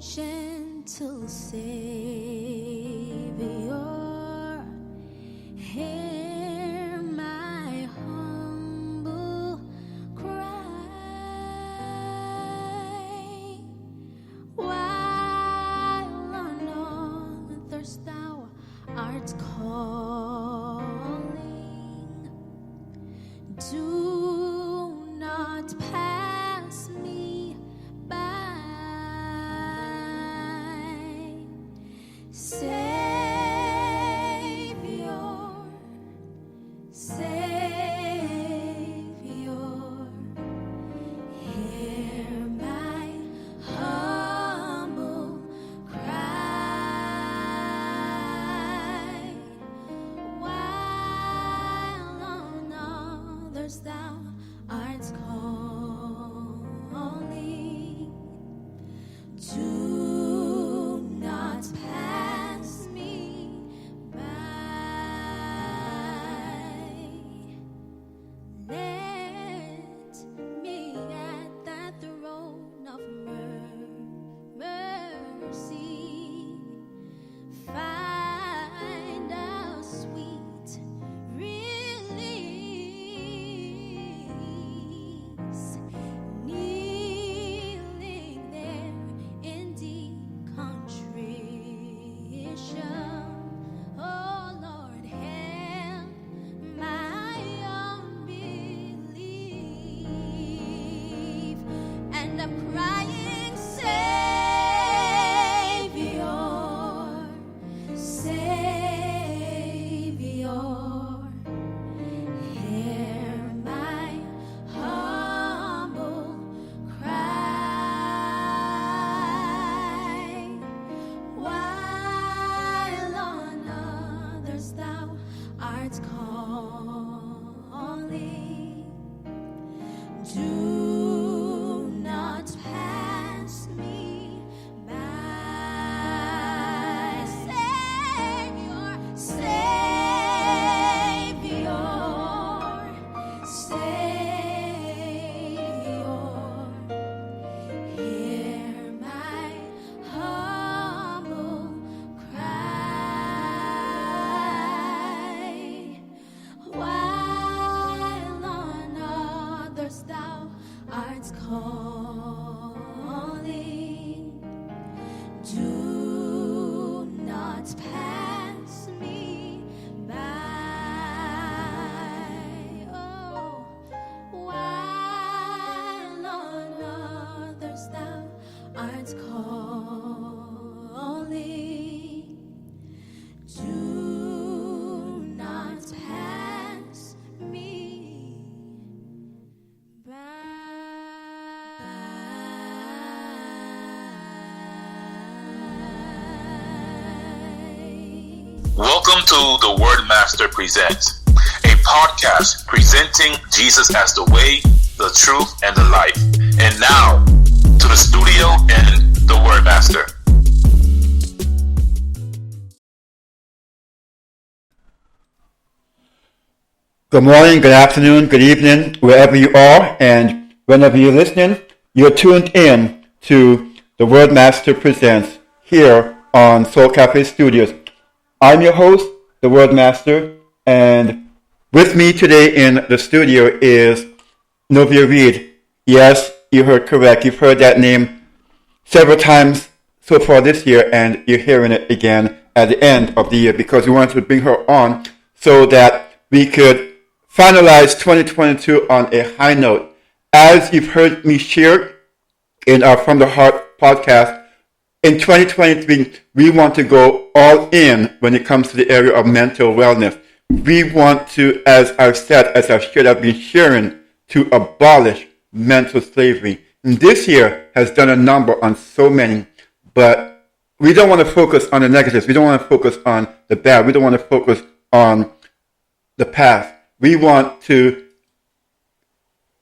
gentle Savior, hear my humble cry, while on others thou art calling. Do not pass me by. Savior, Savior, hear my humble cry, while on others thou art calling. Do not pass me by. Let me at that throne of mercy find a sweet release, kneeling there in deep contrition. Oh Lord, help my unbelief. And I'm crying, Savior, Savior, hear my humble cry, while on others thou art calling. Do not pass me by. Savior, Savior, Savior, hear my humble cry, while on others thou art calling. Do not pass me by. Oh, while on others thou art calling. Do not pass me by. Welcome to The Word Master Presents, a podcast presenting Jesus as the way, the truth, and the life. And now, to the studio and The Word Master. Good morning, good afternoon, good evening, wherever you are, and whenever you're listening, you're tuned in to The Word Master Presents here on Soul Cafe Studios. I'm your host, The Word Master, and with me today in the studio is Novia Reid. Yes, you heard correct. You've heard that name several times so far this year, and you're hearing it again at the end of the year because we wanted to bring her on so that we could finalize 2022 on a high note. As you've heard me share in our From the Heart podcast, in 2023, we want to go all in when it comes to the area of mental wellness. We want to, as I've said, as I've shared, I've been sharing, to abolish mental slavery. And this year has done a number on so many, but we don't want to focus on the negatives. We don't want to focus on the bad. We don't want to focus on the past. We want to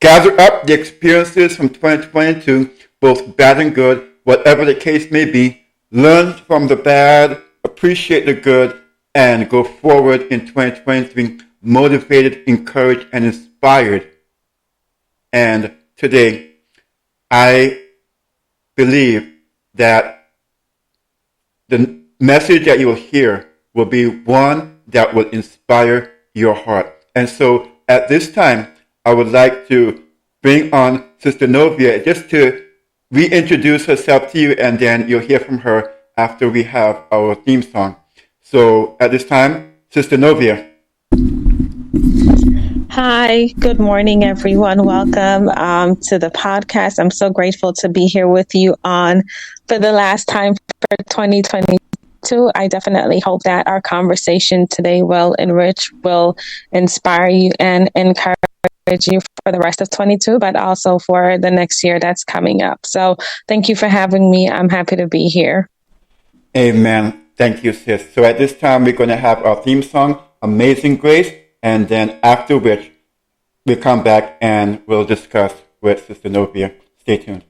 gather up the experiences from 2022, both bad and good, whatever the case may be, learn from the bad, appreciate the good, and go forward in 2023 motivated, encouraged, and inspired. And today, I believe that the message that you will hear will be one that will inspire your heart. And so at this time, I would like to bring on Sister Novia just to reintroduce herself to you, and then you'll hear from her after we have our theme song. So at this time, Sister Novia. Hi, good morning, everyone. Welcome to the podcast. I'm so grateful to be here with you on for the last time for 2022. I definitely hope that our conversation today will enrich, will inspire you and encourage you for the rest of 22, but also for the next year that's coming up. So thank you for having me. I'm happy to be here. Amen. Thank you, sis. So at this time, we're going to have our theme song, Amazing Grace, and then after which we'll come back and we'll discuss with Sister Novia. Stay tuned.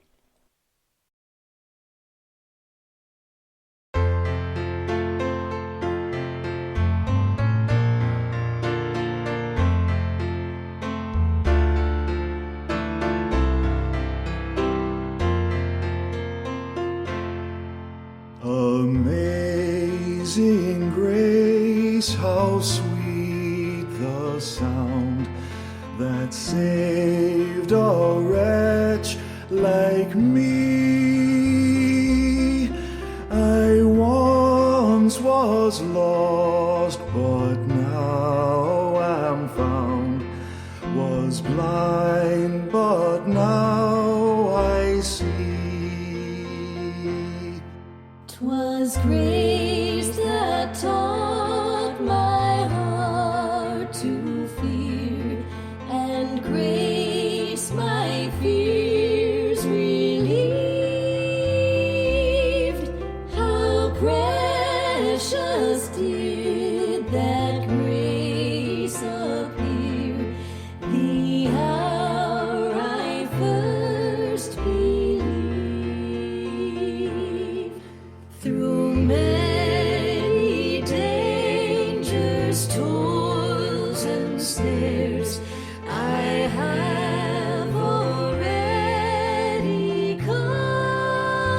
Amazing grace, how sweet the sound that saved a wretch like me. I once was lost, but now am found, was blind, but now I see. 'Twas grace that taught my heart to fear, and grace my fears relieved. How precious did that grace appear, the hour I first believed. Through many dangers, toils, and snares, I have already come.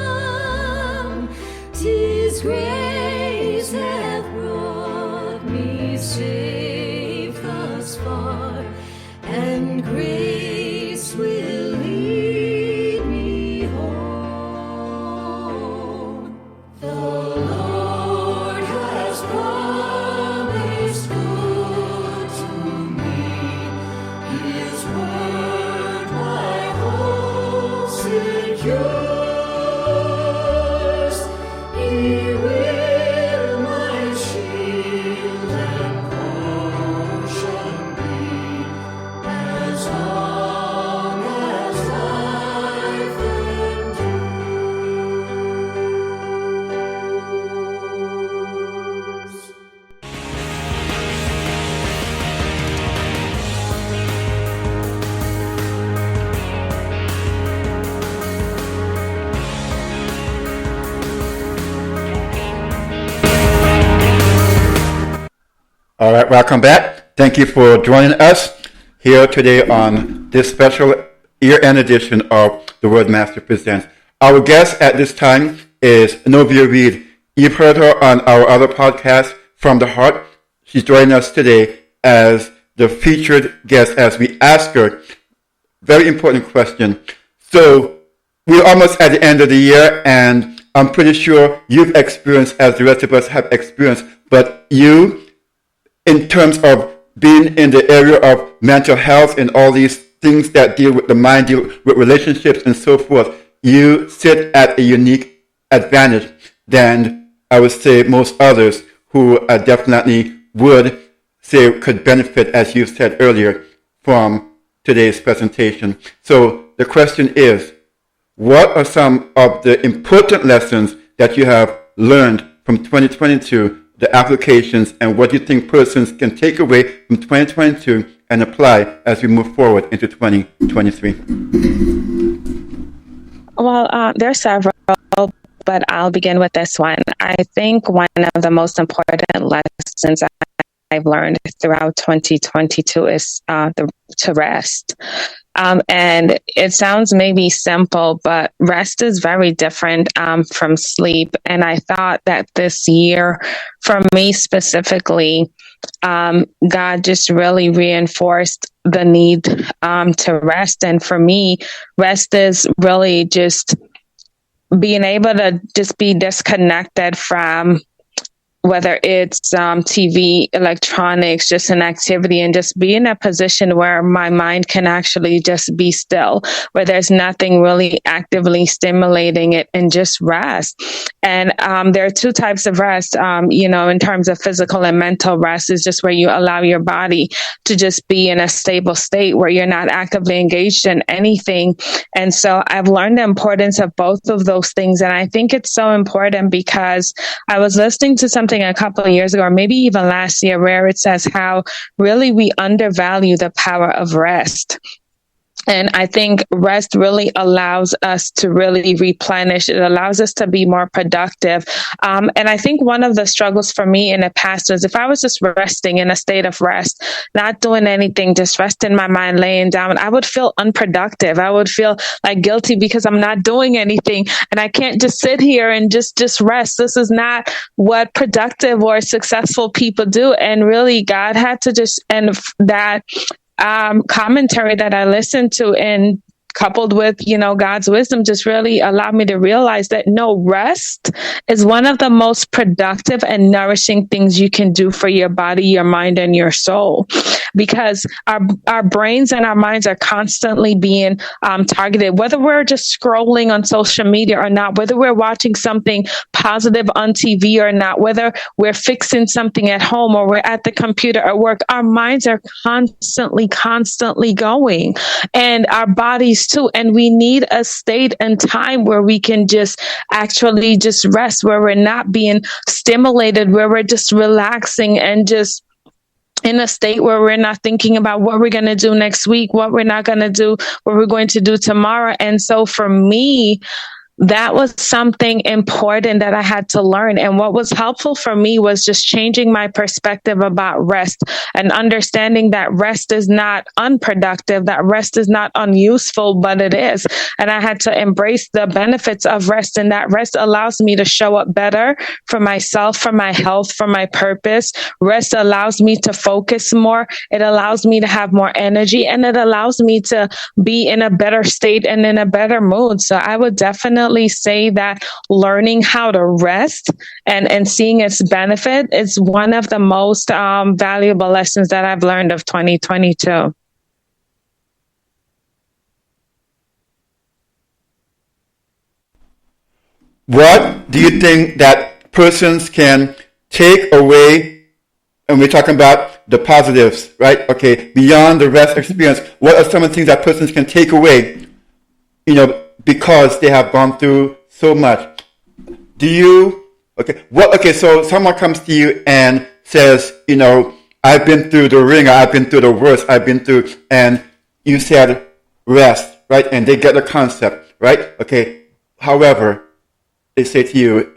'Tis grace hath brought me safe thus far, and grace will lead me home. The Lord has promised good to me, His word my hope secures. He will my shield and portion be, as long as life endures. All right, welcome back. Thank you for joining us here today on this special year-end edition of The Word Master Presents. Our guest at this time is Novia Reid. You've heard her on our other podcast, From the Heart. She's joining us today as the featured guest as we ask her very important question. So we're almost at the end of the year, and I'm pretty sure you've experienced, as the rest of us have experienced, but you, in terms of being in the area of mental health and all these things that deal with the mind, deal with relationships and so forth, you sit at a unique advantage than, I would say, most others who definitely would say could benefit, as you said earlier, from today's presentation. So the question is, what are some of the important lessons that you have learned from 2022, the applications, and what you think persons can take away from 2022 and apply as we move forward into 2023? Well, there's several, but I'll begin with this one. I think one of the most important lessons I've learned throughout 2022 is to rest. And it sounds maybe simple, but rest is very different from sleep. And I thought that this year, for me specifically, God just really reinforced the need to rest. And for me, rest is really just being able to just be disconnected from whether it's TV, electronics, just an activity, and just be in a position where my mind can actually just be still, where there's nothing really actively stimulating it, and just rest. And there are two types of rest, in terms of physical and mental rest, is just where you allow your body to just be in a stable state where you're not actively engaged in anything. And so I've learned the importance of both of those things. And I think it's so important because I was listening to something a couple of years ago, or maybe even last year, where it says how really we undervalue the power of rest. And I think rest really allows us to really replenish. It allows us to be more productive. And I think one of the struggles for me in the past was if I was just resting in a state of rest, not doing anything, just resting my mind, laying down, I would feel unproductive. I would feel like guilty because I'm not doing anything. And I can't just sit here and just rest. This is not what productive or successful people do. And really, God had to just, and that commentary that I listened to, and coupled with, God's wisdom, just really allowed me to realize that rest is one of the most productive and nourishing things you can do for your body, your mind, and your soul, because our brains and our minds are constantly being targeted, whether we're just scrolling on social media or not, whether we're watching something positive on TV or not, whether we're fixing something at home or we're at the computer at work, our minds are constantly going, and our bodies too. And we need a state and time where we can just actually just rest, where we're not being stimulated, where we're just relaxing and just in a state where we're not thinking about what we're going to do next week, what we're not going to do, what we're going to do tomorrow. And so for me, that was something important that I had to learn. And what was helpful for me was just changing my perspective about rest and understanding that rest is not unproductive, that rest is not unuseful, but it is. And I had to embrace the benefits of rest, and that rest allows me to show up better for myself, for my health, for my purpose. Rest allows me to focus more. It allows me to have more energy, and it allows me to be in a better state and in a better mood. So I would definitely say that learning how to rest and seeing its benefit is one of the most valuable lessons that I've learned of 2022. What do you think that persons can take away, and we're talking about the positives, right? Okay, beyond the rest experience, what are some of the things that persons can take away, because they have gone through so much? So someone comes to you and says, I've been through the ringer, I've been through the worst, and you said rest, right? And they get the concept, right? Okay, however, they say to you,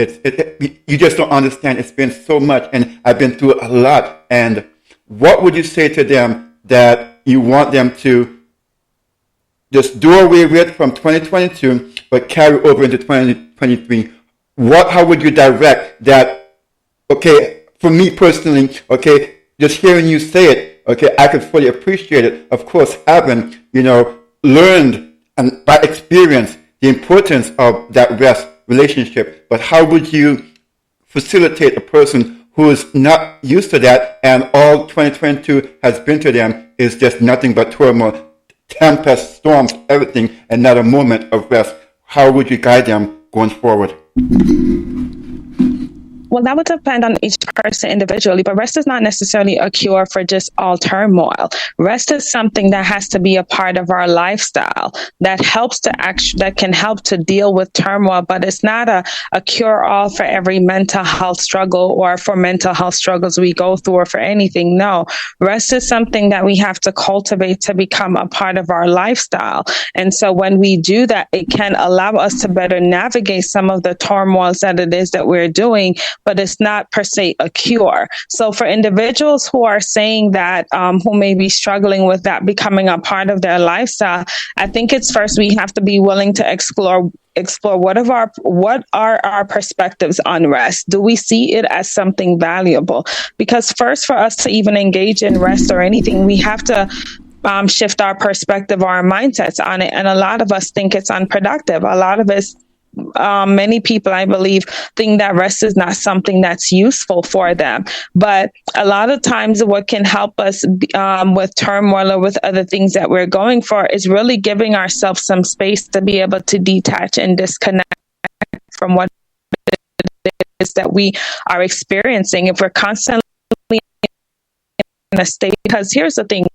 you just don't understand, it's been so much, and I've been through a lot. And what would you say to them that you want them to just do away with from 2022, but carry over into 2023? How would you direct that? Okay, for me personally, okay, just hearing you say it, okay, I could fully appreciate it. Of course, having, learned and by experience the importance of that rest relationship. But how would you facilitate a person who is not used to that, and all 2022 has been to them is just nothing but turmoil, tempest, storms, everything, and not a moment of rest? How would you guide them going forward? Well, that would depend on each person individually, but rest is not necessarily a cure for just all turmoil. Rest is something that has to be a part of our lifestyle that can help to deal with turmoil, but it's not a cure-all for every mental health struggle or for mental health struggles we go through or for anything. No, rest is something that we have to cultivate to become a part of our lifestyle. And so when we do that, it can allow us to better navigate some of the turmoils that it is that we're doing, but it's not per se a cure. So for individuals who are saying that, who may be struggling with that becoming a part of their lifestyle, I think it's first we have to be willing to explore what are our perspectives on rest. Do we see it as something valuable? Because first, for us to even engage in rest or anything, we have to shift our perspective or our mindsets on it. And a lot of us think it's unproductive. A lot of us, many people, I believe, think that rest is not something that's useful for them. But a lot of times what can help us with turmoil or with other things that we're going for is really giving ourselves some space to be able to detach and disconnect from what it is that we are experiencing. If we're constantly in a state, because here's the thing,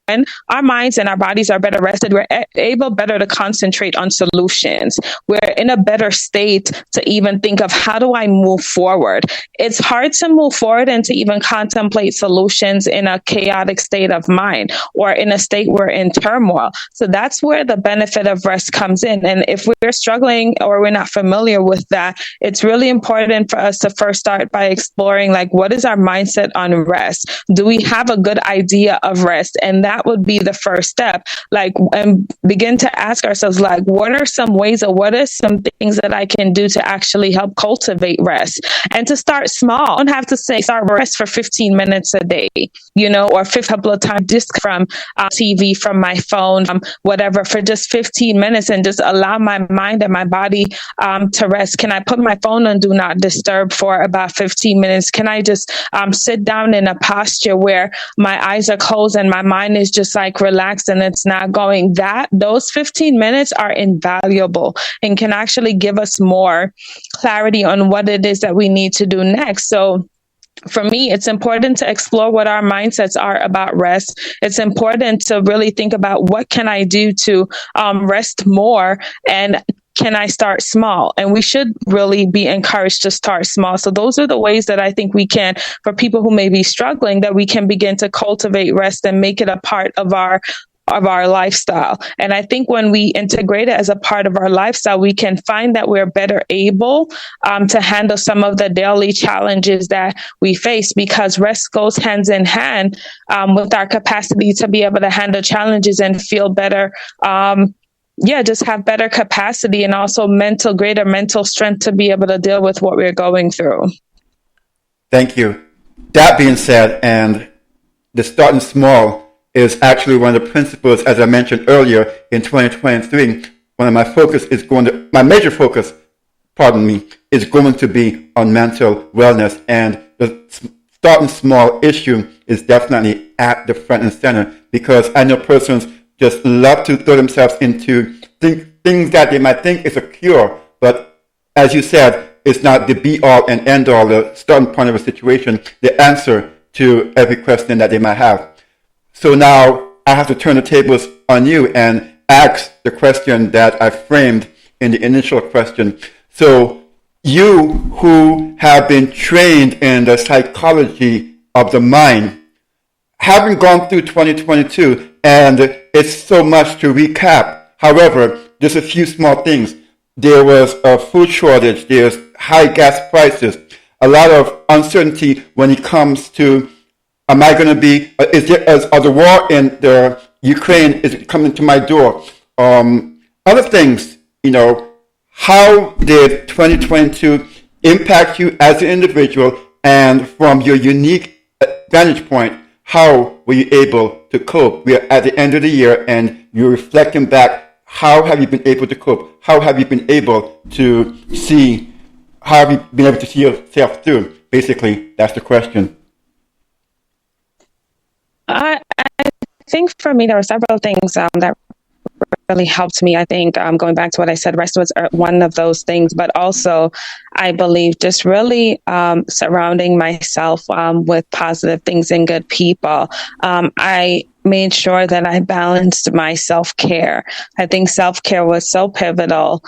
when our minds and our bodies are better rested, we're able better to concentrate on solutions. We're in a better state to even think of how do I move forward. It's hard to move forward and to even contemplate solutions in a chaotic state of mind or in a state where in turmoil. So that's where the benefit of rest comes in. And if we're struggling or we're not familiar with that, it's really important for us to first start by exploring, like, what is our mindset on rest? Do we have a good idea of rest? And that would be the first step, like, and begin to ask ourselves, like, what are some ways or what are some things that I can do to actually help cultivate rest? And to start small. Don't have to say start rest for 15 minutes a day, or a couple of times just from TV, from my phone, whatever, for just 15 minutes and just allow my mind and my body to rest. Can I put my phone on do not disturb for about 15 minutes? Can I just sit down in a posture where my eyes are closed and my mind is just like relaxed and it's not going? Those 15 minutes are invaluable and can actually give us more clarity on what it is that we need to do next. So for me, it's important to explore what our mindsets are about rest. It's important to really think about what can I do to rest more, and can I start small? And we should really be encouraged to start small. So those are the ways that I think we can, for people who may be struggling, that we can begin to cultivate rest and make it a part of our lifestyle. And I think when we integrate it as a part of our lifestyle, we can find that we're better able to handle some of the daily challenges that we face, because rest goes hands in hand with our capacity to be able to handle challenges and feel better. Just have better capacity and also greater mental strength to be able to deal with what we're going through. Thank you. That being said, and the starting small is actually one of the principles, as I mentioned earlier, in 2023. My major focus, is going to be on mental wellness, and the starting small issue is definitely at the front and center, because I know persons just love to throw themselves into things that they might think is a cure, but as you said, it's not the be-all and end-all, the starting point of a situation, the answer to every question that they might have. So now I have to turn the tables on you and ask the question that I framed in the initial question. So you, who have been trained in the psychology of the mind, having gone through 2022, and it's so much to recap. However, just a few small things. There was a food shortage. There's high gas prices. A lot of uncertainty when it comes to, are the war in the Ukraine, is it coming to my door? Other things, how did 2022 impact you as an individual, and from your unique vantage point, how were you able to cope? We are at the end of the year and you're reflecting back. How have you been able to cope? How have you been able to see yourself through? Basically, that's the question. I think for me, there were several things that really helped me. I think going back to what I said, rest was one of those things, but also I believe just really surrounding myself with positive things and good people. I made sure that I balanced my self-care. I think self-care was so pivotal.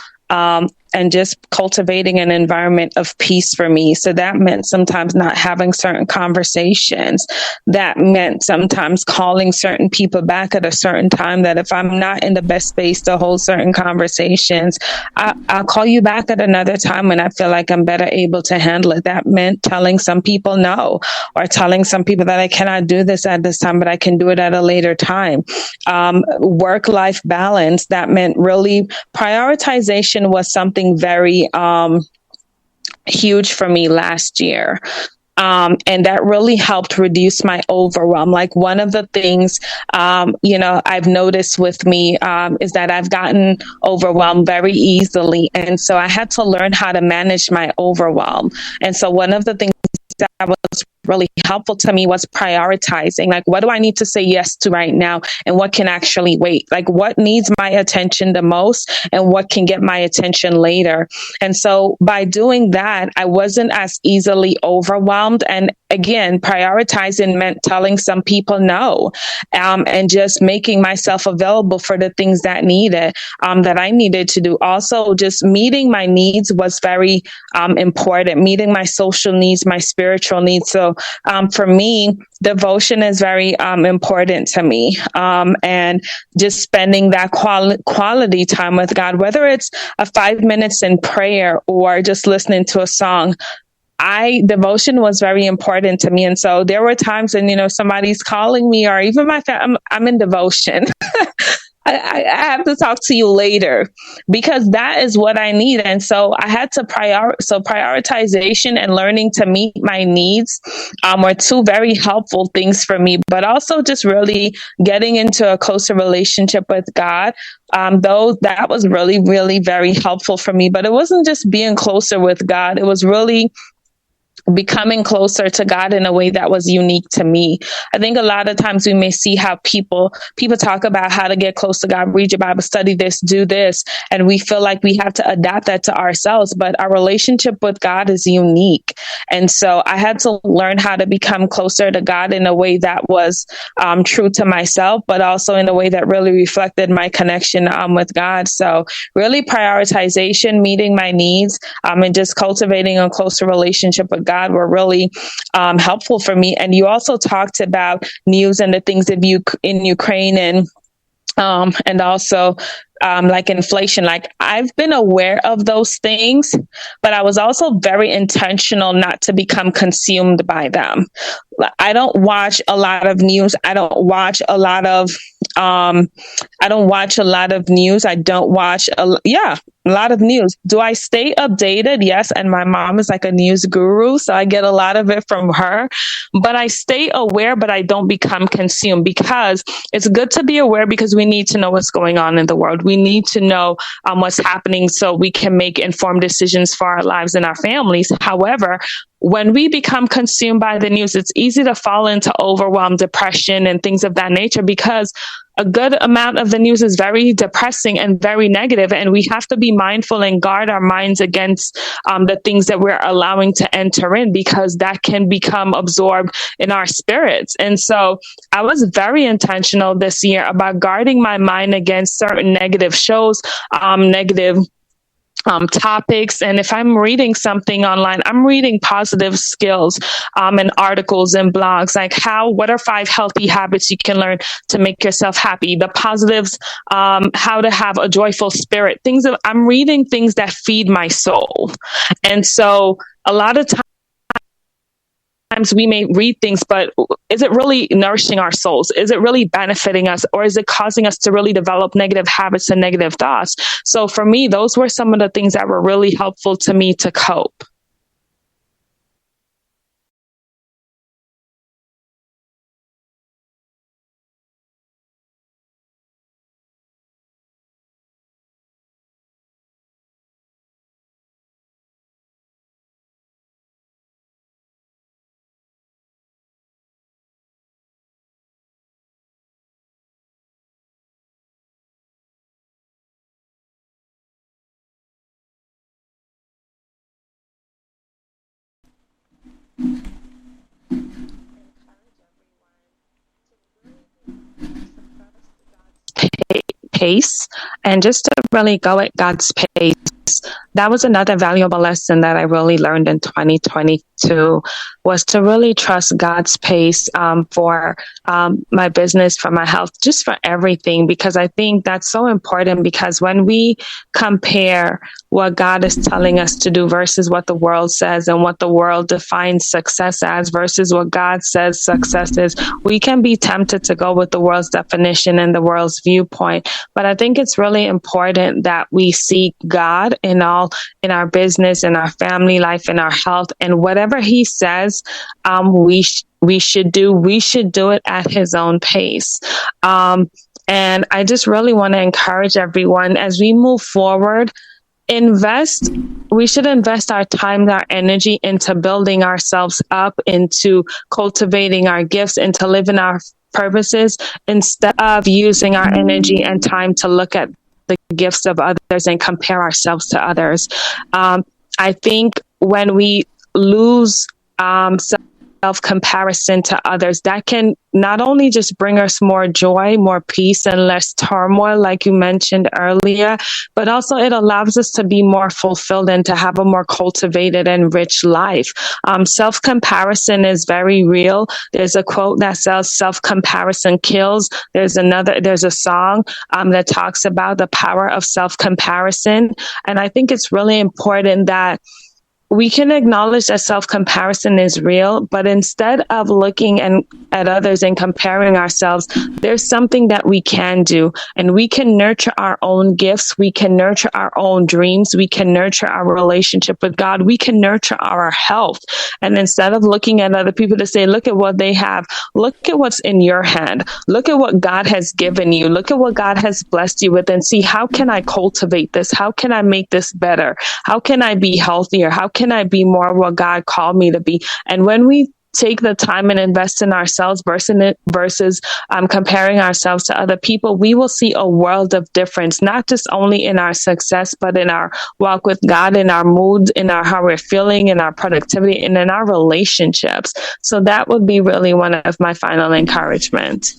and just cultivating an environment of peace for me. So that meant sometimes not having certain conversations. That meant sometimes calling certain people back at a certain time, that if I'm not in the best space to hold certain conversations, I'll call you back at another time when I feel like I'm better able to handle it. That meant telling some people no, or telling some people that I cannot do this at this time, but I can do it at a later time. Work-life balance, that meant really prioritization was something very huge for me last year. And that really helped reduce my overwhelm. Like one of the things, I've noticed with me is that I've gotten overwhelmed very easily. And so I had to learn how to manage my overwhelm. And so one of the things that was really helpful to me was prioritizing, like, what do I need to say yes to right now, and what can actually wait? Like, what needs my attention the most, and what can get my attention later? And so by doing that, I wasn't as easily overwhelmed. And again, prioritizing meant telling some people no, and just making myself available for the things that that I needed to do. Also, just meeting my needs was very important. Meeting my social needs, my spiritual needs. So for me, devotion is very important to me, and just spending that quality time with God, whether it's 5 minutes in prayer or just listening to a song. Devotion was very important to me. And so there were times when, somebody's calling me, or even my family, I'm in devotion. I have to talk to you later, because that is what I need. And so I had to prioritization and learning to meet my needs were two very helpful things for me, but also just really getting into a closer relationship with God. Though that was really, really very helpful for me, but it wasn't just being closer with God. It was really becoming closer to God in a way that was unique to me. I think a lot of times we may see how people talk about how to get close to God, read your Bible, study this, do this, and we feel like we have to adapt that to ourselves. But our relationship with God is unique. And so I had to learn how to become closer to God in a way that was true to myself, but also in a way that really reflected my connection with God. So really prioritization, meeting my needs, and just cultivating a closer relationship with God were really helpful for me. And you also talked about news and the things in Ukraine, and also like inflation. Like, I've been aware of those things, but I was also very intentional not to become consumed by them. I don't watch a lot of news. I don't watch a lot of news. I don't watch a lot of news. Do I stay updated? Yes. And my mom is like a news guru, so I get a lot of it from her. But I stay aware, but I don't become consumed, because it's good to be aware, because we need to know what's going on in the world. We need to know what's happening so we can make informed decisions for our lives and our families. However, when we become consumed by the news, it's easy to fall into overwhelm, depression, and things of that nature, because a good amount of the news is very depressing and very negative, and we have to be mindful and guard our minds against the things that we're allowing to enter in, because that can become absorbed in our spirits. And so I was very intentional this year about guarding my mind against certain negative shows, negative topics. And if I'm reading something online, I'm reading positive skills and articles and blogs, like what are 5 healthy habits you can learn to make yourself happy, the positives, how to have a joyful spirit, I'm reading things that feed my soul. And so a lot of times we may read things, but is it really nourishing our souls? Is it really benefiting us? Or is it causing us to really develop negative habits and negative thoughts? So for me, those were some of the things that were really helpful to me to cope. Pace, and just to really go at God's pace. that was another valuable lesson that I really learned in 2022, was to really trust God's pace for my business, for my health, just for everything, because I think that's so important, because when we compare what God is telling us to do versus what the world says, and what the world defines success as versus what God says success is, we can be tempted to go with the world's definition and the world's viewpoint. But I think it's really important that we seek God in our business, in our family life, in our health, and whatever He says, we should do it at His own pace. And I just really want to encourage everyone, as we move forward, we should invest our time and our energy into building ourselves up, into cultivating our gifts, into living our purposes, instead of using our energy and time to look at the gifts of others and compare ourselves to others. I think when we lose self-comparison to others, that can not only just bring us more joy, more peace, and less turmoil, like you mentioned earlier, but also it allows us to be more fulfilled and to have a more cultivated and rich life. Self-comparison is very real. There's a quote that says self-comparison kills. There's a song that talks about the power of self-comparison. And I think it's really important that we can acknowledge that self-comparison is real, but instead of looking at others and comparing ourselves, there's something that we can do, and we can nurture our own gifts. We can nurture our own dreams. We can nurture our relationship with God. We can nurture our health. And instead of looking at other people to say, look at what they have, look at what's in your hand. Look at what God has given you. Look at what God has blessed you with, and see, how can I cultivate this? How can I make this better? How can I be healthier? How can I be more what God called me to be? And when we take the time and invest in ourselves versus comparing ourselves to other people, we will see a world of difference, not just only in our success, but in our walk with God, in our moods, in how we're feeling, in our productivity, and in our relationships. So that would be really one of my final encouragement.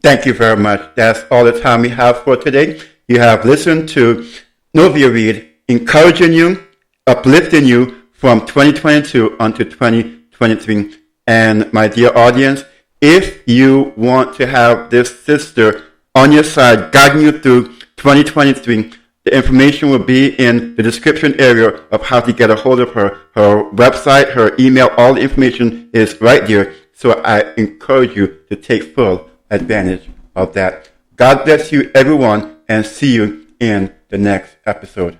Thank you very much. That's all the time we have for today. You have listened to Novia Reid, encouraging you, uplifting you from 2022 unto 2023. And my dear audience, if you want to have this sister on your side, guiding you through 2023, the information will be in the description area of how to get a hold of her. Her website, her email, all the information is right there. So I encourage you to take full advantage of that. God bless you, everyone, and see you in the next episode.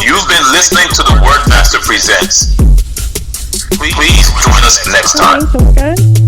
You've been listening to the Word Master Presents. Please join us next time. Okay, so good.